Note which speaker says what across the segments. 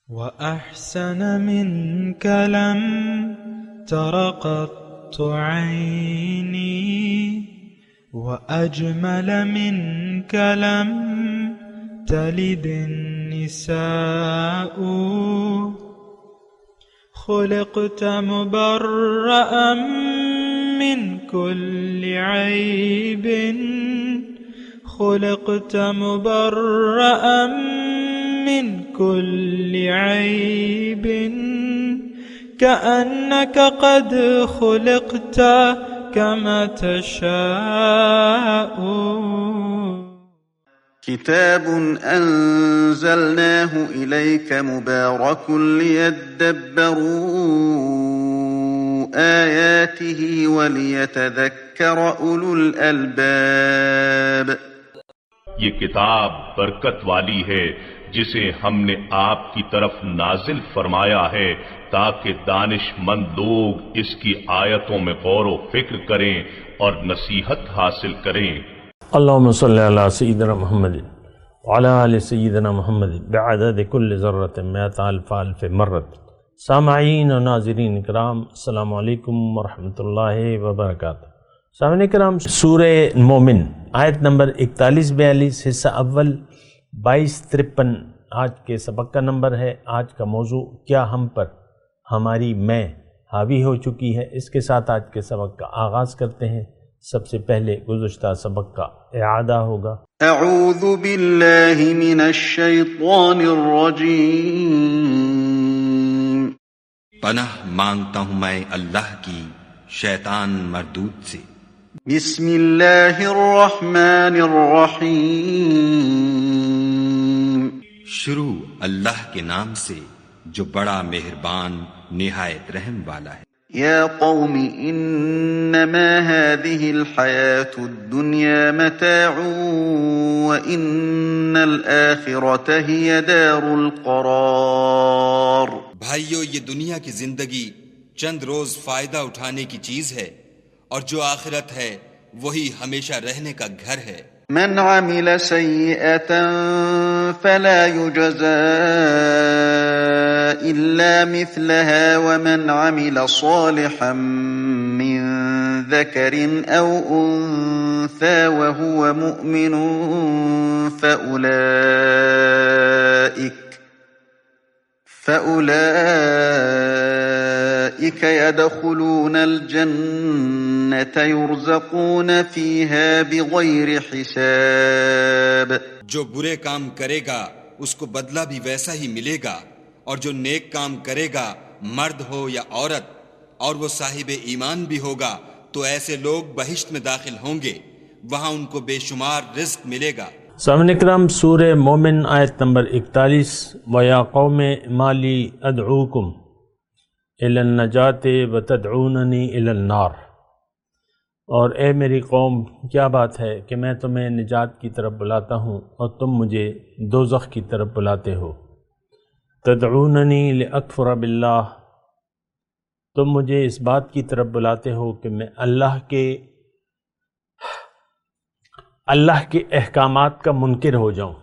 Speaker 1: وأحسن منك لم تر قط عيني وأجمل منك لم تلد النساء خلقت مبرأ من كل عيب خلقت مبرأ من كل عيب كأنك قد خلقت كما تشاء.
Speaker 2: كتاب أنزلناه إليك مبارك ليدبروا آياته وليتذكر أولو الألباب.
Speaker 3: یہ کتاب برکت والی ہے جسے ہم نے آپ کی طرف نازل فرمایا ہے تاکہ دانش مند لوگ اس کی آیتوں میں غور و فکر کریں اور نصیحت حاصل کریں.
Speaker 4: اللہم صلی علی سیدنا محمد وعلی آل سیدنا محمد بعدد کل ذرۃ مئۃ الف الف مرت. سامعین و ناظرین کرام، السلام علیکم ورحمۃ اللہ وبرکاتہ. سامعین کرام، سورہ مومن آیت نمبر 41-42 حصہ اول 22-53 آج کے سبق کا نمبر ہے. آج کا موضوع کیا ہم پر ہماری میں حاوی ہو چکی ہے. اس کے ساتھ آج کے سبق کا آغاز کرتے ہیں. سب سے پہلے گزشتہ سبق کا اعادہ ہوگا.
Speaker 2: اعوذ باللہ من الشیطان الرجیم.
Speaker 5: پناہ مانگتا ہوں میں اللہ کی شیطان مردود سے.
Speaker 2: بسم اللہ الرحمن الرحیم.
Speaker 5: شروع اللہ کے نام سے جو بڑا مہربان نہایت رحم والا ہے.
Speaker 2: یا قوم انما هذه الحیاة الدنیا متاع وان الآخرة هي دار القرار.
Speaker 5: بھائیو، یہ دنیا کی زندگی چند روز فائدہ اٹھانے کی چیز ہے اور جو آخرت ہے وہی ہمیشہ رہنے کا گھر ہے.
Speaker 2: من عمل سیئة فلا يجزى إلا مثلها ومن عمل صالحا من ذكر أو أنثى وهو مؤمن فأولئك يدخلون الجنة يرزقون فيها بغير حساب.
Speaker 5: جو برے کام کرے گا اس کو بدلہ بھی ویسا ہی ملے گا، اور جو نیک کام کرے گا مرد ہو یا عورت اور وہ صاحب ایمان بھی ہوگا تو ایسے لوگ بہشت میں داخل ہوں گے، وہاں ان کو بے شمار رزق ملے گا.
Speaker 4: سامعین کرام، سورہ مومن آیت نمبر 41. وَيَا قَوْمِ مَا لِي أَدْعُوكُمْ إِلَى النَّجَاةِ وَتَدْعُونَنِي إِلَى النَّارِ. اور اے میری قوم، کیا بات ہے کہ میں تمہیں نجات کی طرف بلاتا ہوں اور تم مجھے دوزخ کی طرف بلاتے ہو. تدعوننی لأکفر باللہ، تم مجھے اس بات کی طرف بلاتے ہو کہ میں اللہ کے احکامات کا منکر ہو جاؤں،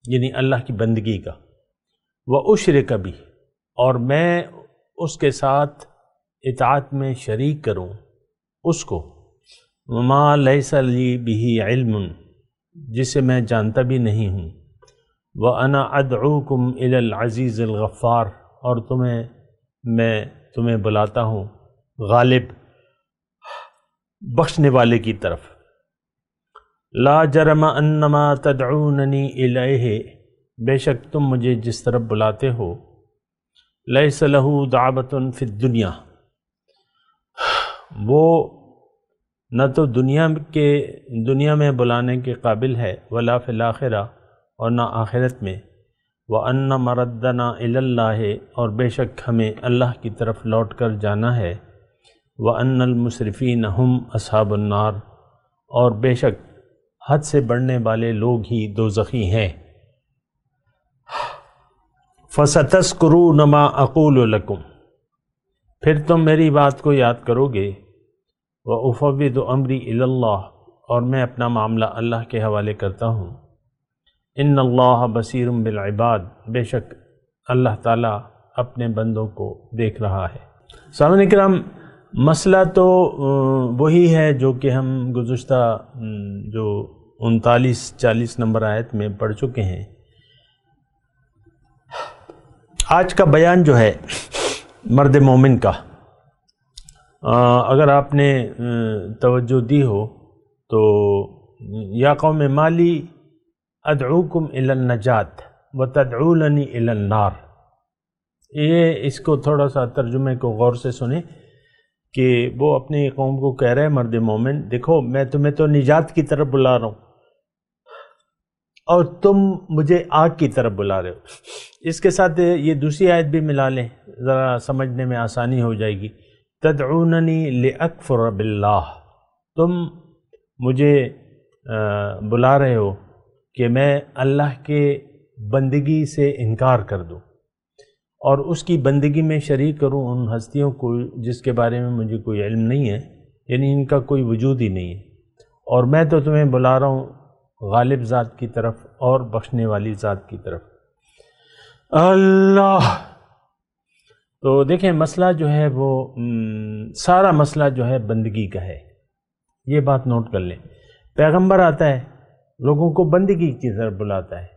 Speaker 4: یعنی اللہ کی بندگی کا. وَأُشْرِكَ بِهِ، اور میں اس کے ساتھ اطاعت میں شریک کروں اس کو. وَمَا لَيْسَ لِي بِهِ عِلْمٌ، جسے میں جانتا بھی نہیں ہوں. وَأَنَا أَدْعُوكُمْ إِلَى الْعَزِيزِ الْغَفَّارِ، اور میں تمہیں بلاتا ہوں غالب بخشنے والے کی طرف. لا جرم انما تدعوننی الیہ، بے شک تم مجھے جس طرف بلاتے ہو. لیس لہ دعوۃ فی الدنیا، وہ نہ تو دنیا میں بلانے کے قابل ہے، ولا فی الآخرہ، اور نہ آخرت میں. وَأَنَّ مَرَدَّنَا إِلَى اللَّهِ، اور بے شک ہمیں اللہ کی طرف لوٹ کر جانا ہے. وَأَنَّ الْمُسْرِفِينَ هُمْ أَصْحَابُ النَّارِ، اور بے شک حد سے بڑھنے والے لوگ ہی دوزخی ہیں. فَسَتَذْكُرُونَ مَا أَقُولُ لَكُمْ، پھر تم میری بات کو یاد کرو گے. وَأُفَوِّضُ أَمْرِي إِلَى اللَّهِ، اور میں اپنا معاملہ اللہ کے حوالے کرتا ہوں. ان اللہ بصیر بالعباد، بے شک اللہ تعالیٰ اپنے بندوں کو دیکھ رہا ہے۔ سامعین کرام، مسئلہ تو وہی ہے جو کہ ہم گزشتہ جو 39-40 نمبر آیت میں پڑھ چکے ہیں۔ آج کا بیان جو ہے مرد مومن کا، اگر آپ نے توجہ دی ہو تو یا قوم مالی ادعوکم الی النجات وتدعوننی الی النار، یہ اس کو تھوڑا سا ترجمے کو غور سے سنیں کہ وہ اپنی قوم کو کہہ رہے ہیں مرد مومن، دیکھو میں تمہیں تو نجات کی طرف بلا رہا ہوں اور تم مجھے آگ کی طرف بلا رہے ہو۔ اس کے ساتھ یہ دوسری آیت بھی ملا لیں، ذرا سمجھنے میں آسانی ہو جائے گی۔ تدعوننی لأکفر باللہ، تم مجھے بلا رہے ہو کہ میں اللہ کے بندگی سے انکار کر دوں اور اس کی بندگی میں شریک کروں ان ہستیوں کو جس کے بارے میں مجھے کوئی علم نہیں ہے، یعنی ان کا کوئی وجود ہی نہیں ہے، اور میں تو تمہیں بلا رہا ہوں غالب ذات کی طرف اور بخشنے والی ذات کی طرف۔ اللہ، تو دیکھیں مسئلہ جو ہے وہ سارا مسئلہ جو ہے بندگی کا ہے، یہ بات نوٹ کر لیں۔ پیغمبر آتا ہے لوگوں کو بندگی کی طرف بلاتا ہے،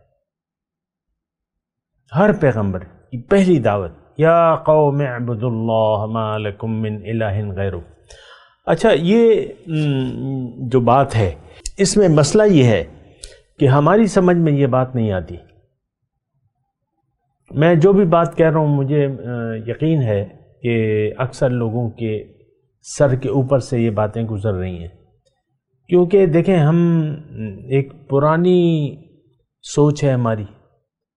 Speaker 4: ہر پیغمبر کی پہلی دعوت یا قوم اعبدوا اللہ ما لکم من الہ غیرہ۔ اچھا، یہ جو بات ہے اس میں مسئلہ یہ ہے کہ ہماری سمجھ میں یہ بات نہیں آتی۔ میں جو بھی بات کہہ رہا ہوں مجھے یقین ہے کہ اکثر لوگوں کے سر کے اوپر سے یہ باتیں گزر رہی ہیں، کیونکہ دیکھیں ہم ایک پرانی سوچ ہے ہماری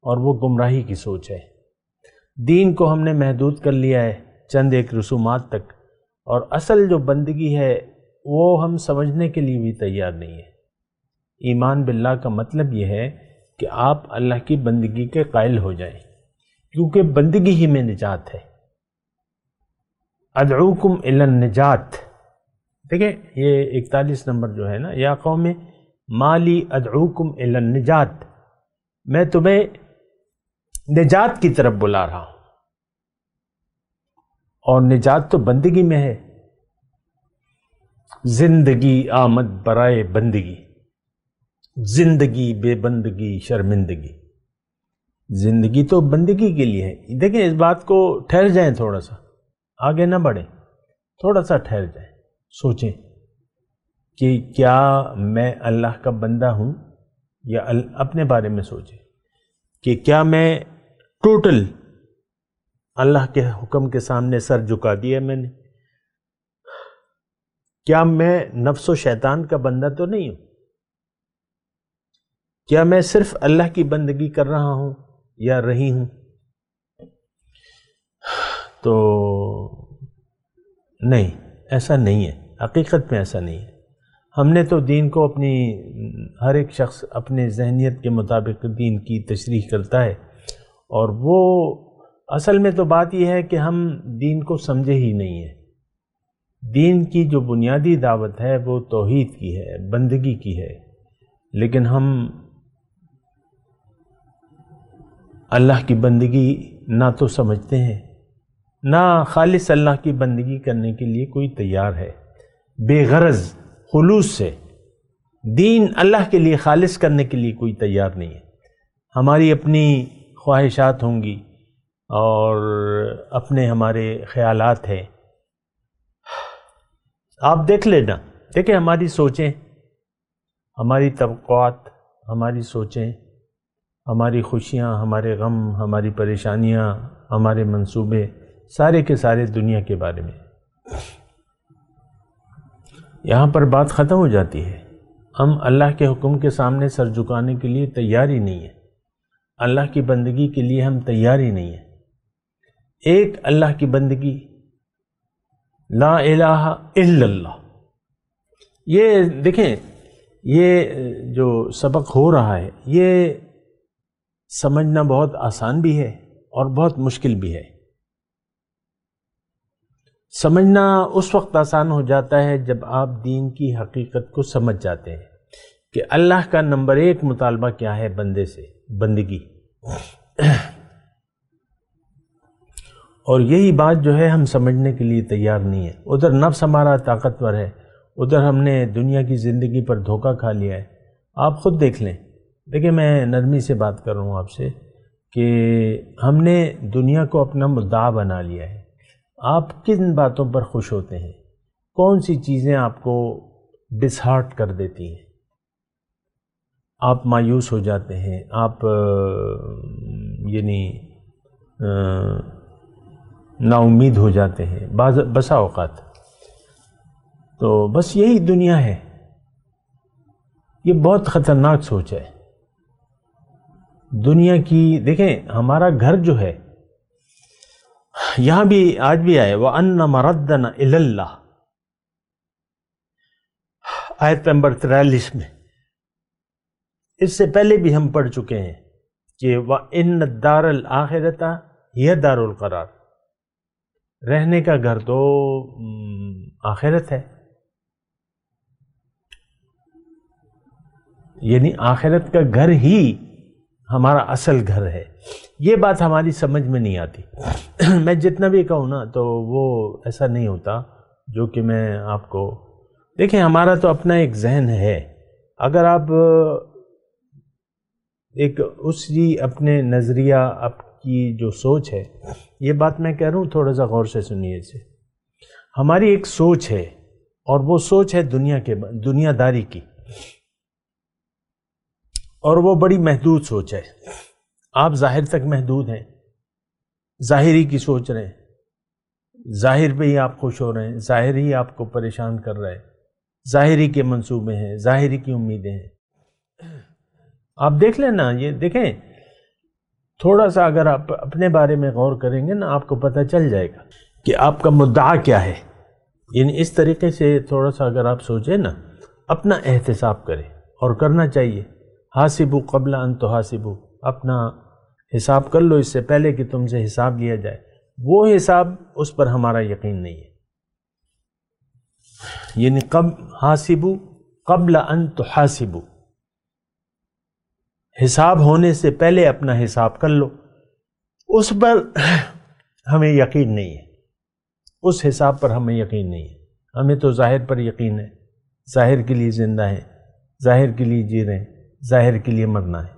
Speaker 4: اور وہ گمراہی کی سوچ ہے۔ دین کو ہم نے محدود کر لیا ہے چند ایک رسومات تک، اور اصل جو بندگی ہے وہ ہم سمجھنے کے لیے بھی تیار نہیں ہے۔ ایمان باللہ کا مطلب یہ ہے کہ آپ اللہ کی بندگی کے قائل ہو جائیں، کیونکہ بندگی ہی میں نجات ہے۔ ادعوکم الی النجات، دیکھیں یہ 41 نمبر جو ہے نا، یا قوم مالی ادعوکم الی النجات، میں تمہیں نجات کی طرف بلا رہا ہوں، اور نجات تو بندگی میں ہے۔ زندگی آمد برائے بندگی، زندگی بے بندگی شرمندگی، زندگی تو بندگی کے لیے ہے۔ دیکھیں اس بات کو ٹھہر جائیں، تھوڑا سا آگے نہ بڑھیں، تھوڑا سا ٹھہر جائیں، سوچیں کہ کیا میں اللہ کا بندہ ہوں، یا اپنے بارے میں سوچیں کہ کیا میں ٹوٹل اللہ کے حکم کے سامنے سر جھکا دیا میں نے؟ کیا میں نفس و شیطان کا بندہ تو نہیں ہوں؟ کیا میں صرف اللہ کی بندگی کر رہا ہوں یا رہی ہوں؟ تو نہیں، ایسا نہیں ہے، حقیقت میں ایسا نہیں ہے۔ ہم نے تو دین کو اپنی، ہر ایک شخص اپنے ذہنیت کے مطابق دین کی تشریح کرتا ہے، اور وہ اصل میں تو بات یہ ہے کہ ہم دین کو سمجھے ہی نہیں ہیں۔ دین کی جو بنیادی دعوت ہے وہ توحید کی ہے، بندگی کی ہے، لیکن ہم اللہ کی بندگی نہ تو سمجھتے ہیں، نہ خالص اللہ کی بندگی کرنے کے لیے کوئی تیار ہے۔ بے غرض خلوص سے دین اللہ کے لیے خالص کرنے کے لیے کوئی تیار نہیں ہے۔ ہماری اپنی خواہشات ہوں گی اور اپنے ہمارے خیالات ہیں۔ آپ دیکھ لینا، دیکھیں ہماری سوچیں، ہماری توقعات، ہماری سوچیں، ہماری خوشیاں، ہمارے غم، ہماری پریشانیاں، ہمارے منصوبے، سارے کے سارے دنیا کے بارے میں۔ یہاں پر بات ختم ہو جاتی ہے۔ ہم اللہ کے حکم کے سامنے سر جھکانے کے لیے تیار ہی نہیں ہیں، اللہ کی بندگی کے لیے ہم تیار ہی نہیں ہیں۔ ایک اللہ کی بندگی، لا الہ الا اللہ۔ یہ دیکھیں، یہ جو سبق ہو رہا ہے یہ سمجھنا بہت آسان بھی ہے اور بہت مشکل بھی ہے۔ سمجھنا اس وقت آسان ہو جاتا ہے جب آپ دین کی حقیقت کو سمجھ جاتے ہیں کہ اللہ کا نمبر 1 مطالبہ کیا ہے بندے سے، بندگی۔ اور یہی بات جو ہے ہم سمجھنے کے لیے تیار نہیں ہے. ادھر نفس ہمارا طاقتور ہے، ادھر ہم نے دنیا کی زندگی پر دھوکہ کھا لیا ہے. آپ خود دیکھ لیں. دیکھیں میں نرمی سے بات کر رہا ہوں آپ سے کہ ہم نے دنیا کو اپنا مدعا بنا لیا ہے. آپ کن باتوں پر خوش ہوتے ہیں؟ کون سی چیزیں آپ کو ڈسہارٹ کر دیتی ہیں؟ آپ مایوس ہو جاتے ہیں، آپ یعنی نا امید ہو جاتے ہیں بسا اوقات. تو بس یہی دنیا ہے. یہ بہت خطرناک سوچ ہے دنیا کی. دیکھیں ہمارا گھر جو ہے یہاں بھی آج بھی آئے وَأَنَّ مَرَدَّنَا إِلَى اللَّهِ، آیت نمبر 43 میں. اس سے پہلے بھی ہم پڑھ چکے ہیں کہ وَإِنَّ الدَّارَ الْآخِرَةَ هِيَ دَارُ الْقَرَارِ، رہنے کا گھر تو آخرت ہے. یعنی آخرت کا گھر ہی ہمارا اصل گھر ہے. یہ بات ہماری سمجھ میں نہیں آتی. میں جتنا بھی کہوں نا تو وہ ایسا نہیں ہوتا جو کہ میں آپ کو. دیکھیں ہمارا تو اپنا ایک ذہن ہے. اگر آپ ایک اسی اپنے نظریہ آپ کی جو سوچ ہے، یہ بات میں کہہ رہا ہوں تھوڑا سا غور سے سنیے اسے. ہماری ایک سوچ ہے اور وہ سوچ ہے دنیا داری کی، اور وہ بڑی محدود سوچ ہے. آپ ظاہر تک محدود ہیں، ظاہری کی سوچ رہے ہیں، ظاہر پہ ہی آپ خوش ہو رہے ہیں، ظاہر ہی آپ کو پریشان کر رہے ہیں، ظاہری کے منصوبے ہیں، ظاہری کی امیدیں ہیں. آپ دیکھ لیں نا. یہ دیکھیں تھوڑا سا اگر آپ اپنے بارے میں غور کریں گے نا آپ کو پتہ چل جائے گا کہ آپ کا مدعا کیا ہے. یعنی اس طریقے سے تھوڑا سا اگر آپ سوچیں نا، اپنا احتساب کریں، اور کرنا چاہیے. حاسبوا قبل ان تحاسبوا، اپنا حساب کر لو اس سے پہلے کہ تم سے حساب لیا جائے. وہ حساب اس پر ہمارا یقین نہیں ہے. یعنی حاسبوا قبل ان تحاسبوا، حساب ہونے سے پہلے اپنا حساب کر لو. اس پر ہمیں یقین نہیں ہے، اس حساب پر ہمیں یقین نہیں ہے. ہمیں تو ظاہر پر یقین ہے. ظاہر کے لیے زندہ ہیں، ظاہر کے لیے جی رہے ہیں، ظاہر کے لیے مرنا ہے.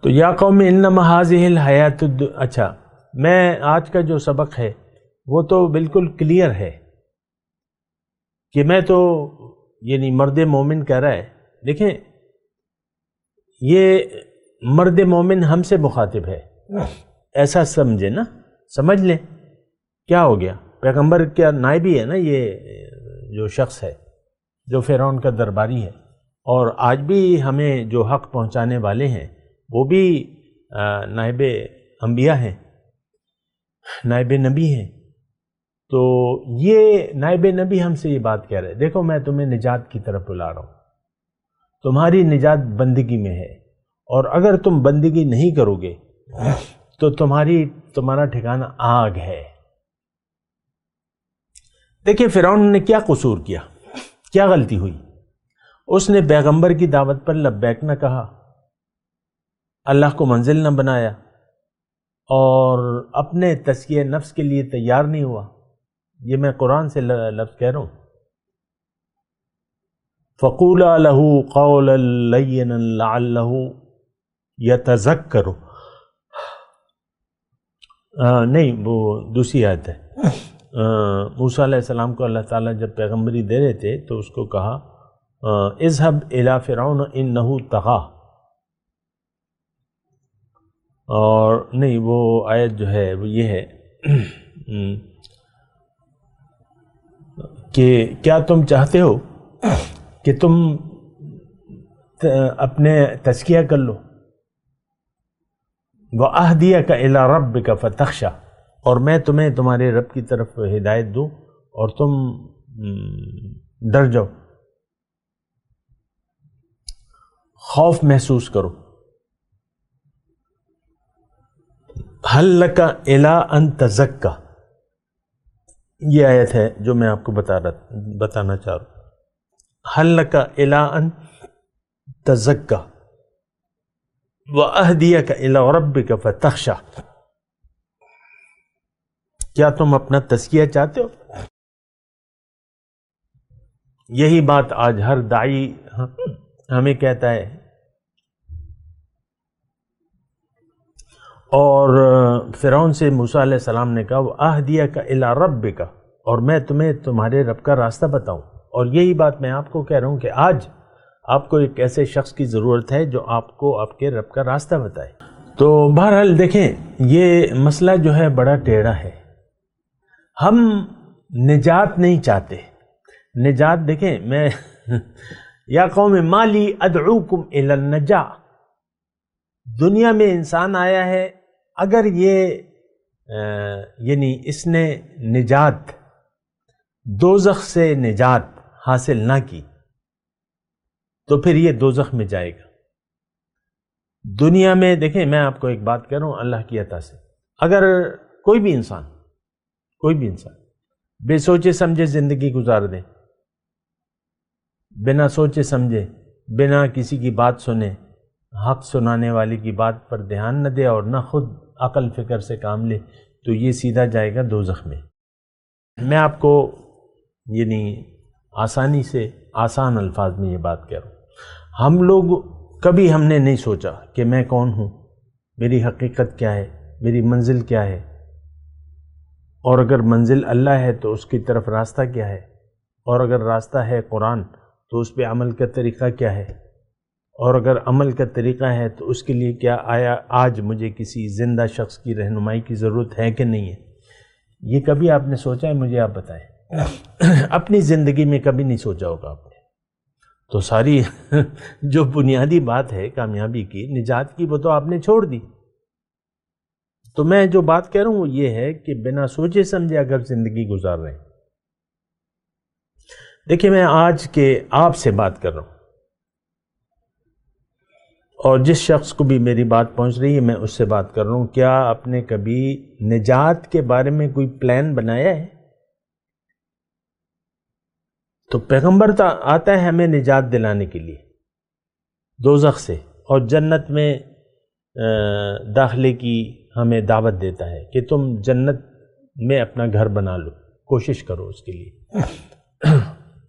Speaker 4: تو یا قوم انما هذه الحیات اچھا میں آج کا جو سبق ہے وہ تو بالکل کلیئر ہے کہ میں تو یعنی مرد مومن کہہ رہا ہے. دیکھیں یہ مرد مومن ہم سے مخاطب ہے، ایسا سمجھے نا، سمجھ لیں. کیا ہو گیا؟ پیغمبر کیا نائبی ہے نا یہ جو شخص ہے جو فرعون کا درباری ہے، اور آج بھی ہمیں جو حق پہنچانے والے ہیں وہ بھی نائب انبیاء ہیں، نائب نبی ہیں. تو یہ نائب نبی ہم سے یہ بات کہہ رہے ہیں دیکھو میں تمہیں نجات کی طرف بلا رہا ہوں، تمہاری نجات بندگی میں ہے، اور اگر تم بندگی نہیں کرو گے تو تمہارا ٹھکانہ آگ ہے. دیکھیں فرعون نے کیا قصور کیا، کیا غلطی ہوئی؟ اس نے پیغمبر کی دعوت پر لبیک نہ کہا، اللہ کو منزل نہ بنایا، اور اپنے تزکیہ نفس کے لیے تیار نہیں ہوا. یہ میں قرآن سے لفظ کہہ رہا ہوں. فَقُولَا لَهُ قَوْلًا لَيِّنًا لَعَلَّهُ يَتَذَكَّرُ. نہیں وہ دوسری آیت ہے. موسیٰ علیہ السلام کو اللہ تعالیٰ جب پیغمبری دے رہے تھے تو اس کو کہا اذهب إِلَى فِرْعَوْنَ إِنَّهُ طَغَىٰ. اور نہیں وہ آیت جو ہے وہ یہ ہے کہ کیا تم چاہتے ہو کہ تم اپنے تزکیہ کر لو، وَأَهْدِيَكَ إِلَىٰ رَبِّكَ فَتَخْشَىٰ، اور میں تمہیں تمہارے رب کی طرف ہدایت دوں اور تم ڈر جاؤ، خوف محسوس کرو. هَلْ لَكَ إِلَىٰ أَن تَزَكَّىٰ، یہ آیت ہے جو میں آپ کو بتانا چاہ رہا ہوں. هَلْ لَكَ إِلَىٰ أَن تَزَكَّىٰ، وَأَهْدِيَكَ إِلَىٰ رَبِّكَ فَتَخْشَىٰ، کیا تم اپنا تزکیہ چاہتے ہو؟ یہی بات آج ہر داعی ہمیں کہتا ہے، اور فرعون سے موسیٰ علیہ السلام نے کہا وَأَهْدِيَكَ إِلَىٰ رَبِّكَ، اور میں تمہیں تمہارے رب کا راستہ بتاؤں. اور یہی بات میں آپ کو کہہ رہا ہوں کہ آج آپ کو ایک ایسے شخص کی ضرورت ہے جو آپ کو آپ کے رب کا راستہ بتائے. تو بہرحال دیکھیں، یہ مسئلہ جو ہے بڑا ٹیڑھا ہے. ہم نجات نہیں چاہتے. نجات دیکھیں، میں یا قوم مالی ادعوکم الی النجاہ، دنیا میں انسان آیا ہے، اگر یعنی اس نے نجات، دوزخ سے نجات حاصل نہ کی تو پھر یہ دوزخ میں جائے گا. دنیا میں دیکھیں، میں آپ کو ایک بات کہہ رہا ہوں اللہ کی عطا سے، اگر کوئی بھی انسان بے سوچے سمجھے زندگی گزار دے، بنا سوچے سمجھے، بنا کسی کی بات سنے، حق سنانے والی کی بات پر دھیان نہ دے اور نہ خود عقل فکر سے کام لے، تو یہ سیدھا جائے گا دوزخ میں. میں آپ کو یعنی آسانی سے آسان الفاظ میں یہ بات کہہ رہا ہوں. ہم لوگ کبھی ہم نے نہیں سوچا کہ میں کون ہوں، میری حقیقت کیا ہے، میری منزل کیا ہے، اور اگر منزل اللہ ہے تو اس کی طرف راستہ کیا ہے، اور اگر راستہ ہے قرآن تو اس پہ عمل کا طریقہ کیا ہے، اور اگر عمل کا طریقہ ہے تو اس کے لیے کیا آج مجھے کسی زندہ شخص کی رہنمائی کی ضرورت ہے کہ نہیں ہے. یہ کبھی آپ نے سوچا ہے؟ مجھے آپ بتائیں. اپنی زندگی میں کبھی نہیں سوچا ہوگا آپ نے. تو ساری جو بنیادی بات ہے کامیابی کی، نجات کی، وہ تو آپ نے چھوڑ دی. تو میں جو بات کہہ رہا ہوں وہ یہ ہے کہ بنا سوچے سمجھے اگر زندگی گزار رہے ہیں. دیکھیں، میں آج کے آپ سے بات کر رہا ہوں، اور جس شخص کو بھی میری بات پہنچ رہی ہے میں اس سے بات کر رہا ہوں. کیا آپ نے کبھی نجات کے بارے میں کوئی پلان بنایا ہے؟ تو پیغمبر آتا ہے ہمیں نجات دلانے کے لیے دوزخ سے، اور جنت میں داخلے کی ہمیں دعوت دیتا ہے کہ تم جنت میں اپنا گھر بنا لو، کوشش کرو اس کے لیے.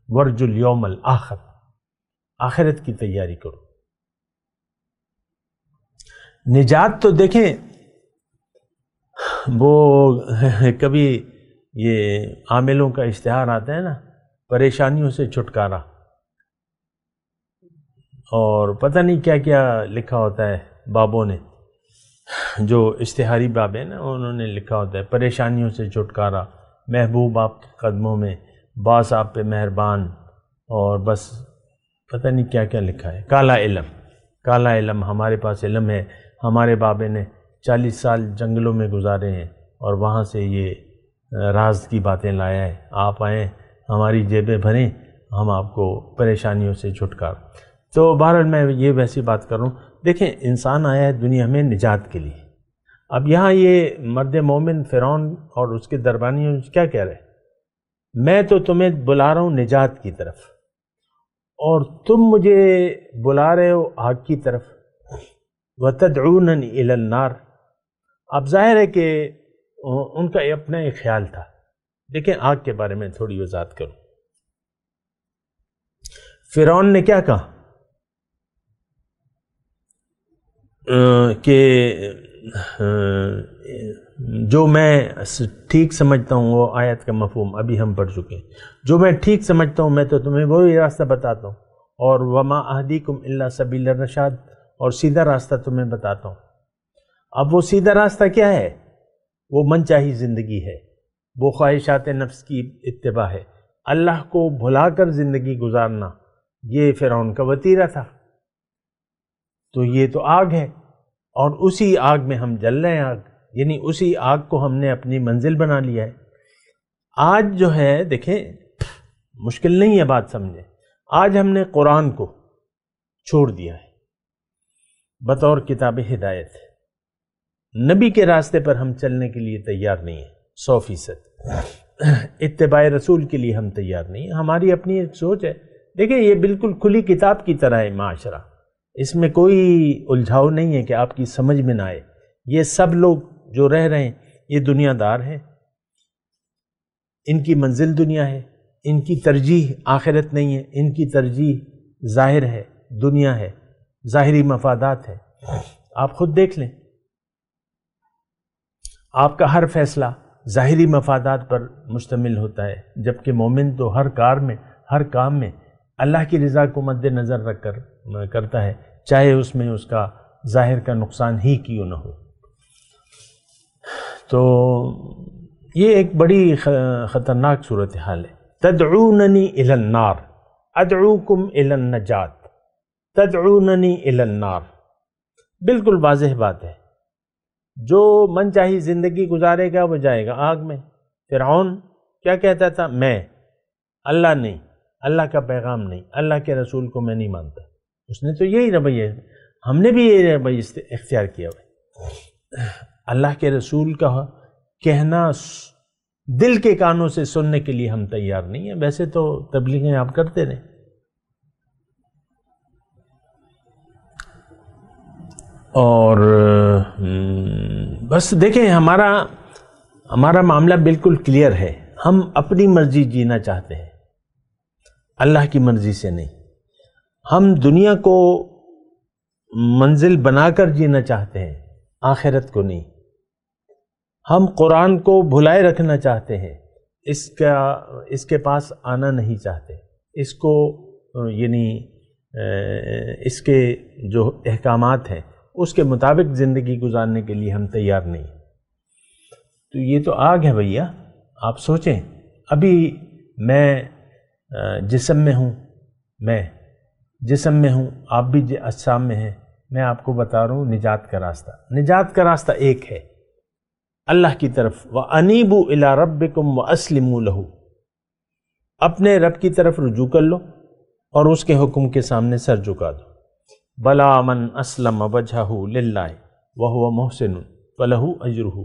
Speaker 4: ورج الیوم الآخر، آخرت کی تیاری کرو. نجات تو دیکھیں، وہ کبھی یہ عاملوں کا اشتہار آتا ہے نا، پریشانیوں سے چھٹکارا، اور پتہ نہیں کیا کیا لکھا ہوتا ہے بابوں نے، جو اشتہاری باب ہیں نا انہوں نے لکھا ہوتا ہے پریشانیوں سے چھٹکارا، محبوب آپ کے قدموں میں، باس آپ پہ مہربان، اور بس پتہ نہیں کیا کیا لکھا ہے. کالا علم، کالا علم، ہمارے پاس علم ہے، ہمارے بابے نے 40 سال جنگلوں میں گزارے ہیں اور وہاں سے یہ راز کی باتیں لایا ہے، آپ آئیں ہماری جیبیں بھریں، ہم آپ کو پریشانیوں سے چھٹکار. تو بہرحال میں یہ ویسی بات کر رہا ہوں. دیکھیں، انسان آیا ہے دنیا میں نجات کے لیے. اب یہاں یہ مرد مومن فرعون اور اس کے دربانیوں کیا کہہ رہے ہیں؟ میں تو تمہیں بلا رہا ہوں نجات کی طرف، اور تم مجھے بلا رہے ہو آگ کی طرف. وَتَدْعُونَنِ إِلَى النَّارِ. اب ظاہر ہے کہ ان کا اپنا ایک خیال تھا. دیکھیں، آگ کے بارے میں تھوڑی وضاحت کروں. فرعون نے کیا کہا کہ جو میں ٹھیک سمجھتا ہوں، وہ آیت کا مفہوم ابھی ہم پڑھ چکے ہیں، جو میں ٹھیک سمجھتا ہوں میں تو تمہیں وہی راستہ بتاتا ہوں، اور وَمَا أَهْدِيكُمْ إِلَّا سَبِيلَ الرَّشَادِ، اور سیدھا راستہ تمہیں بتاتا ہوں. اب وہ سیدھا راستہ کیا ہے؟ وہ من چاہی زندگی ہے، وہ خواہشات نفس کی اتباع ہے، اللہ کو بھلا کر زندگی گزارنا. یہ فرعون کا وتیرہ تھا. تو یہ تو آگ ہے، اور اسی آگ میں ہم جل رہے ہیں. آگ یعنی اسی آگ کو ہم نے اپنی منزل بنا لیا ہے. آج جو ہے دیکھیں، مشکل نہیں ہے بات سمجھیں. آج ہم نے قرآن کو چھوڑ دیا ہے بطور کتاب ہدایت. نبی کے راستے پر ہم چلنے کے لیے تیار نہیں ہیں 100%. اتباع رسول کے لیے ہم تیار نہیں ہیں. ہماری اپنی ایک سوچ ہے. دیکھیں، یہ بالکل کھلی کتاب کی طرح ہے معاشرہ. اس میں کوئی الجھاؤ نہیں ہے کہ آپ کی سمجھ میں نہ آئے. یہ سب لوگ جو رہ رہے ہیں یہ دنیا دار ہیں، ان کی منزل دنیا ہے، ان کی ترجیح آخرت نہیں ہے، ان کی ترجیح ظاہر ہے، دنیا ہے، ظاہری مفادات ہے. آپ خود دیکھ لیں، آپ کا ہر فیصلہ ظاہری مفادات پر مشتمل ہوتا ہے، جبکہ مومن تو ہر کام میں اللہ کی رضا کو مد نظر رکھ کر کرتا ہے، چاہے اس میں اس کا ظاہر کا نقصان ہی کیوں نہ ہو. تو یہ ایک بڑی خطرناک صورتحال ہے. تدعوننی الی النار ادعوکم الی النجات، تدعوننی الی النار، بالکل واضح بات ہے. جو من چاہی زندگی گزارے گا وہ جائے گا آگ میں. فرعون کیا کہتا تھا؟ میں، اللہ نہیں، اللہ کا پیغام نہیں، اللہ کے رسول کو میں نہیں مانتا. اس نے تو یہی رویہ، ہم نے بھی یہی رویہ اختیار کیا ہوا. اللہ کے رسول کا کہنا دل کے کانوں سے سننے کے لیے ہم تیار نہیں ہیں. ویسے تو تبلیغیں آپ کرتے رہیں. اور بس دیکھیں، ہمارا معاملہ بالکل کلیئر ہے. ہم اپنی مرضی جینا چاہتے ہیں، اللہ کی مرضی سے نہیں. ہم دنیا کو منزل بنا کر جینا چاہتے ہیں، آخرت کو نہیں. ہم قرآن کو بھلائے رکھنا چاہتے ہیں، اس کے پاس آنا نہیں چاہتے. اس کو یعنی اس کے جو احکامات ہیں اس کے مطابق زندگی گزارنے کے لیے ہم تیار نہیں. تو یہ تو آگ ہے بھیا. آپ سوچیں، ابھی میں جسم میں ہوں، آپ بھی اجسام میں ہیں. میں آپ کو بتا رہا ہوں نجات کا راستہ ایک ہے، اللہ کی طرف. وَأَنِيبُوا إِلَىٰ رَبِّكُمْ وَأَسْلِمُوا لَهُ، اپنے رب کی طرف رجوع کر لو اور اس کے حکم کے سامنے سر جھکا دو. بَلَا مَنْ أَسْلَمَ وَجْهَهُ لِلَّهِ وَهُوَ مُحْسِنٌ فَلَهُ أَجْرُهُ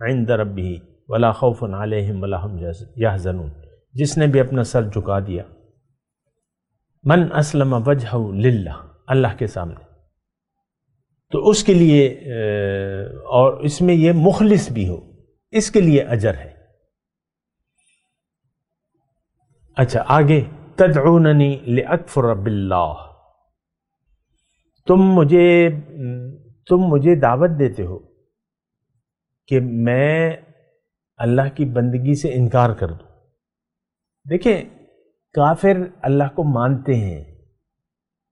Speaker 4: عِنْدَ رَبِّهِ وَلَا خَوْفٌ عَلَيْهِمْ وَلَا هُمْ يَحْزَنُونَ. جس نے بھی اپنا سر جھکا دیا، من اسلم وجهه للہ، اللہ کے سامنے، تو اس کے لیے اور اس میں یہ مخلص بھی ہو، اس کے لیے اجر ہے. اچھا آگے، تدعوننی لأکفر باللہ، تم مجھے دعوت دیتے ہو کہ میں اللہ کی بندگی سے انکار کر دوں. دیکھیں، کافر اللہ کو مانتے ہیں،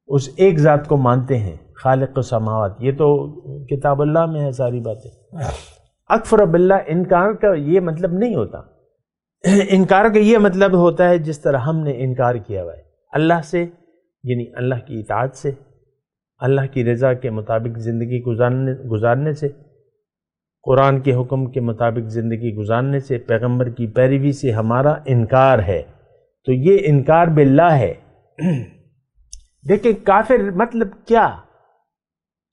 Speaker 4: اس ایک ذات کو مانتے ہیں، خالق السماوات. یہ تو کتاب اللہ میں ہے ساری باتیں. اکفر باللہ، انکار کا یہ مطلب نہیں ہوتا. انکار کا یہ مطلب ہوتا ہے جس طرح ہم نے انکار کیا ہوا ہے اللہ سے، یعنی اللہ کی اطاعت سے، اللہ کی رضا کے مطابق زندگی گزارنے سے، قرآن کے حکم کے مطابق زندگی گزارنے سے، پیغمبر کی پیروی سے ہمارا انکار ہے. تو یہ انکار باللہ ہے. دیکھیں، کافر مطلب کیا؟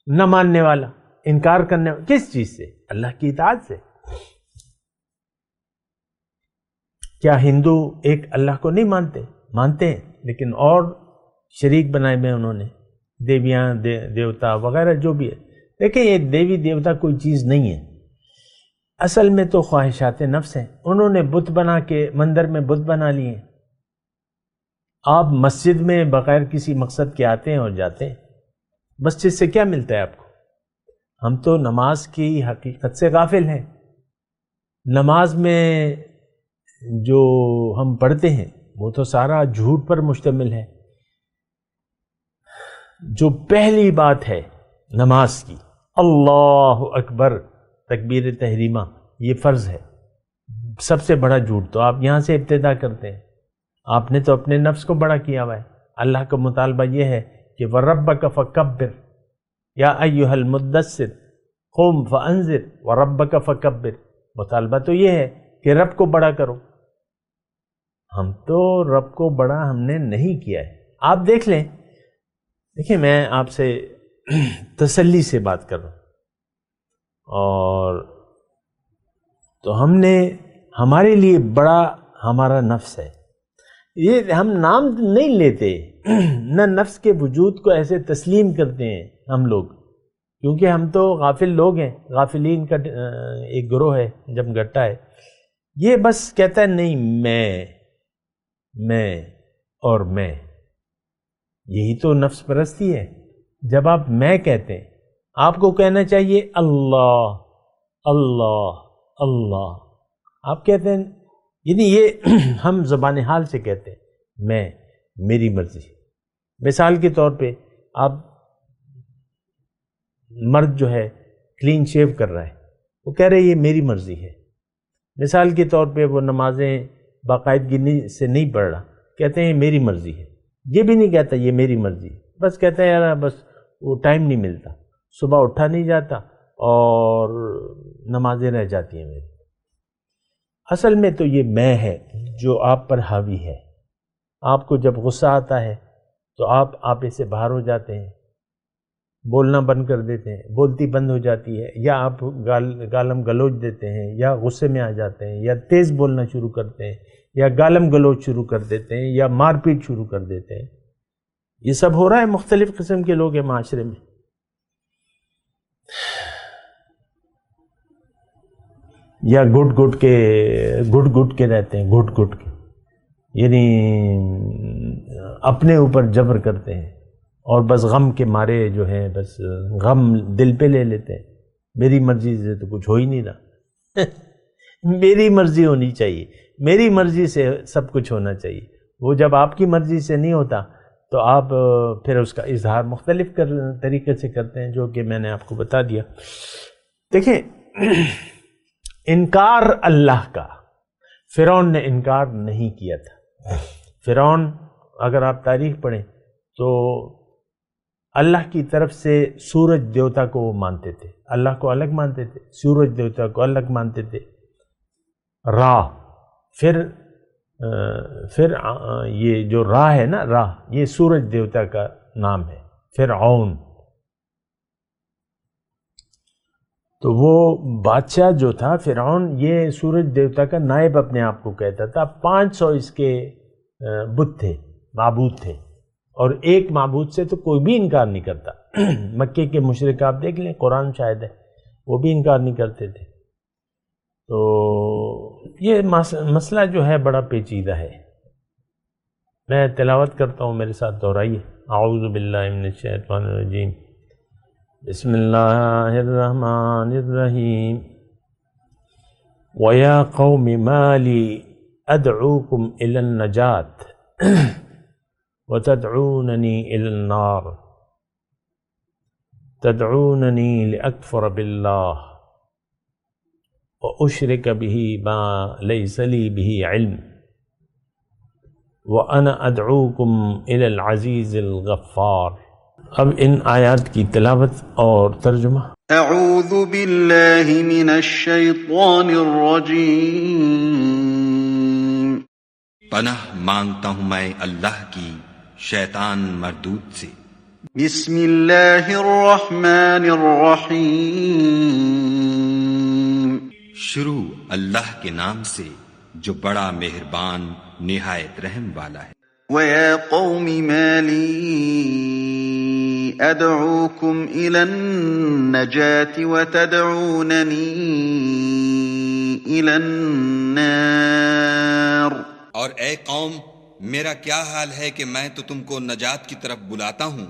Speaker 4: نہ ماننے والا، انکار کرنے والا. کس چیز سے؟ اللہ کی اطاعت سے. کیا ہندو ایک اللہ کو نہیں مانتے ہیں، لیکن اور شریک بنائے ہوئے انہوں نے، دیویاں، دیوتا وغیرہ جو بھی ہے. دیکھیں، یہ دیوی دیوتا کوئی چیز نہیں ہے، اصل میں تو خواہشات نفس ہیں. انہوں نے بت بنا کے مندر میں بت بنا لیے. آپ مسجد میں بغیر کسی مقصد کے آتے ہیں اور جاتے ہیں. مسجد سے کیا ملتا ہے آپ کو؟ ہم تو نماز کی حقیقت سے غافل ہیں. نماز میں جو ہم پڑھتے ہیں وہ تو سارا جھوٹ پر مشتمل ہے. جو پہلی بات ہے نماز کی، اللہ اکبر، تکبیر تحریمہ، یہ فرض ہے. سب سے بڑا جھوٹ تو آپ یہاں سے ابتدا کرتے ہیں. آپ نے تو اپنے نفس کو بڑا کیا ہوا ہے. اللہ کا مطالبہ یہ ہے کہ وَرَبَّكَ فَكَبِّرْ یا ایھا المدثر قم فانذر وَرَبَّكَ فَكَبِّرْ. مطالبہ تو یہ ہے کہ رب کو بڑا کرو. ہم تو رب کو بڑا ہم نے نہیں کیا ہے. آپ دیکھ لیں. دیکھیں، میں آپ سے تسلی سے بات کر رہا ہوں. اور تو ہمارے لیے بڑا ہمارا نفس ہے. یہ ہم نام نہیں لیتے، نہ نفس کے وجود کو ایسے تسلیم کرتے ہیں ہم لوگ، کیونکہ ہم تو غافل لوگ ہیں، غافلین کا ایک گروہ ہے جب گٹا ہے. یہ بس کہتا ہے نہیں میں اور میں، یہی تو نفس پرستی ہے. جب آپ میں کہتے ہیں، آپ کو کہنا چاہیے اللہ اللہ اللہ، آپ کہتے ہیں، یعنی یہ ہم زبان حال سے کہتے ہیں میں، میری مرضی. مثال کے طور پہ آپ مرد جو ہے کلین شیو کر رہا ہے، وہ کہہ رہے یہ میری مرضی ہے. مثال کے طور پہ وہ نمازیں باقاعدگی سے نہیں پڑھ رہا، کہتے ہیں یہ میری مرضی ہے. یہ بھی نہیں کہتا یہ میری مرضی ہے، بس کہتا ہے یار بس وہ ٹائم نہیں ملتا، صبح اٹھا نہیں جاتا اور نمازیں رہ جاتی ہیں میری. اصل میں تو یہ میں ہے جو آپ پر حاوی ہے. آپ کو جب غصہ آتا ہے تو آپ آپے سے باہر ہو جاتے ہیں، بولنا بند کر دیتے ہیں، بولتی بند ہو جاتی ہے، یا آپ گالم گلوچ دیتے ہیں، یا غصے میں آ جاتے ہیں، یا تیز بولنا شروع کرتے ہیں، یا گالم گلوچ شروع کر دیتے ہیں، یا مار پیٹ شروع کر دیتے ہیں. یہ سب ہو رہا ہے. مختلف قسم کے لوگ ہیں معاشرے میں. یا گھٹ گھٹ کے رہتے ہیں، گھٹ کے، یعنی اپنے اوپر جبر کرتے ہیں اور بس غم کے مارے جو ہیں بس غم دل پہ لے لیتے ہیں. میری مرضی سے تو کچھ ہو ہی نہیں رہا. میری مرضی ہونی چاہیے، میری مرضی سے سب کچھ ہونا چاہیے. وہ جب آپ کی مرضی سے نہیں ہوتا تو آپ پھر اس کا اظہار مختلف طریقے سے کرتے ہیں، جو کہ میں نے آپ کو بتا دیا. دیکھیں، انکار اللہ کا فرعون نے انکار نہیں کیا تھا. فرعون اگر آپ تاریخ پڑھیں تو اللہ کی طرف سے سورج دیوتا کو وہ مانتے تھے، اللہ کو الگ مانتے تھے، سورج دیوتا کو الگ مانتے تھے. راہ، پھر یہ جو راہ ہے نا، راہ یہ سورج دیوتا کا نام ہے، فرعون. تو وہ بادشاہ جو تھا فرعون، یہ سورج دیوتا کا نائب اپنے آپ کو کہتا تھا. 500 اس کے بت تھے، معبود تھے، اور ایک معبود سے تو کوئی بھی انکار نہیں کرتا. مکے کے مشرک آپ دیکھ لیں، قرآن شاہد ہے، وہ بھی انکار نہیں کرتے تھے. تو یہ مسئلہ جو ہے بڑا پیچیدہ ہے. میں تلاوت کرتا ہوں، میرے ساتھ دہرائیے. اعوذ باللہ من الشیطان الرجیم، بسم اللہ الرحمن الرحیم. وَيَا قَوْمِ مَا لِي أَدْعُوكُمْ إِلَى النَّجَاةِ وَتَدْعُونَنِي إِلَى النَّارِ تَدْعُونَنِي لِأَكْفُرَ بِاللَّهِ وَأُشْرِكَ بِهِ مَا لَيْسَ لِي بِهِ عِلْمٌ وَأَنَا أَدْعُوكُمْ إِلَى الْعَزِيزِ الْغَفَّارِ. اب ان آیات کی تلاوت اور ترجمہ.
Speaker 2: اعوذ باللہ من الشیطان الرجیم.
Speaker 5: پناہ مانگتا ہوں میں اللہ کی شیطان مردود سے.
Speaker 2: بسم اللہ الرحمن الرحیم.
Speaker 5: شروع اللہ کے نام سے جو بڑا مہربان نہایت رحم والا ہے.
Speaker 2: وَيَا قَوْمِ مَا لِي أَدْعُوكُمْ إِلَى النَّجَاةِ وَتَدْعُونَنِي إِلَى النَّارِ.
Speaker 5: اور اے قوم، میرا کیا حال ہے کہ میں تو تم کو نجات کی طرف بلاتا ہوں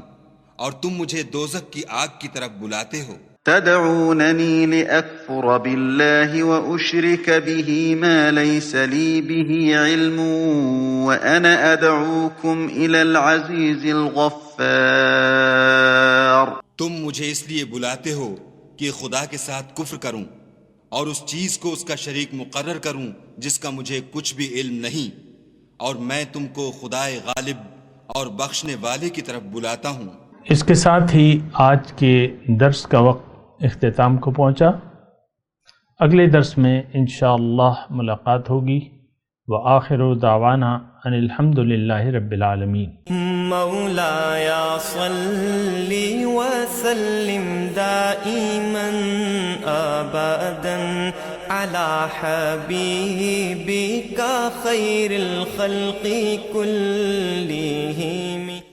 Speaker 5: اور تم مجھے دوزخ کی آگ کی طرف بلاتے ہو.
Speaker 2: تدعونني لأكفر بالله وأشرك به ما ليس لي به علم وأنا أدعوكم إلى العزيز الغفار.
Speaker 5: تم مجھے اس لیے بلاتے ہو کہ خدا کے ساتھ کفر کروں اور اس چیز کو اس کا شریک مقرر کروں جس کا مجھے کچھ بھی علم نہیں، اور میں تم کو خدائے غالب اور بخشنے والے کی طرف بلاتا ہوں.
Speaker 4: اس کے ساتھ ہی آج کے درس کا وقت اختتام کو پہنچا. اگلے درس میں انشاءاللہ ملاقات ہوگی. وآخر دعوانا ان الحمد للہ رب العالمین.
Speaker 6: مولایا صلی وسلم دائما ابدا على حبيبك خير الخلق كلهم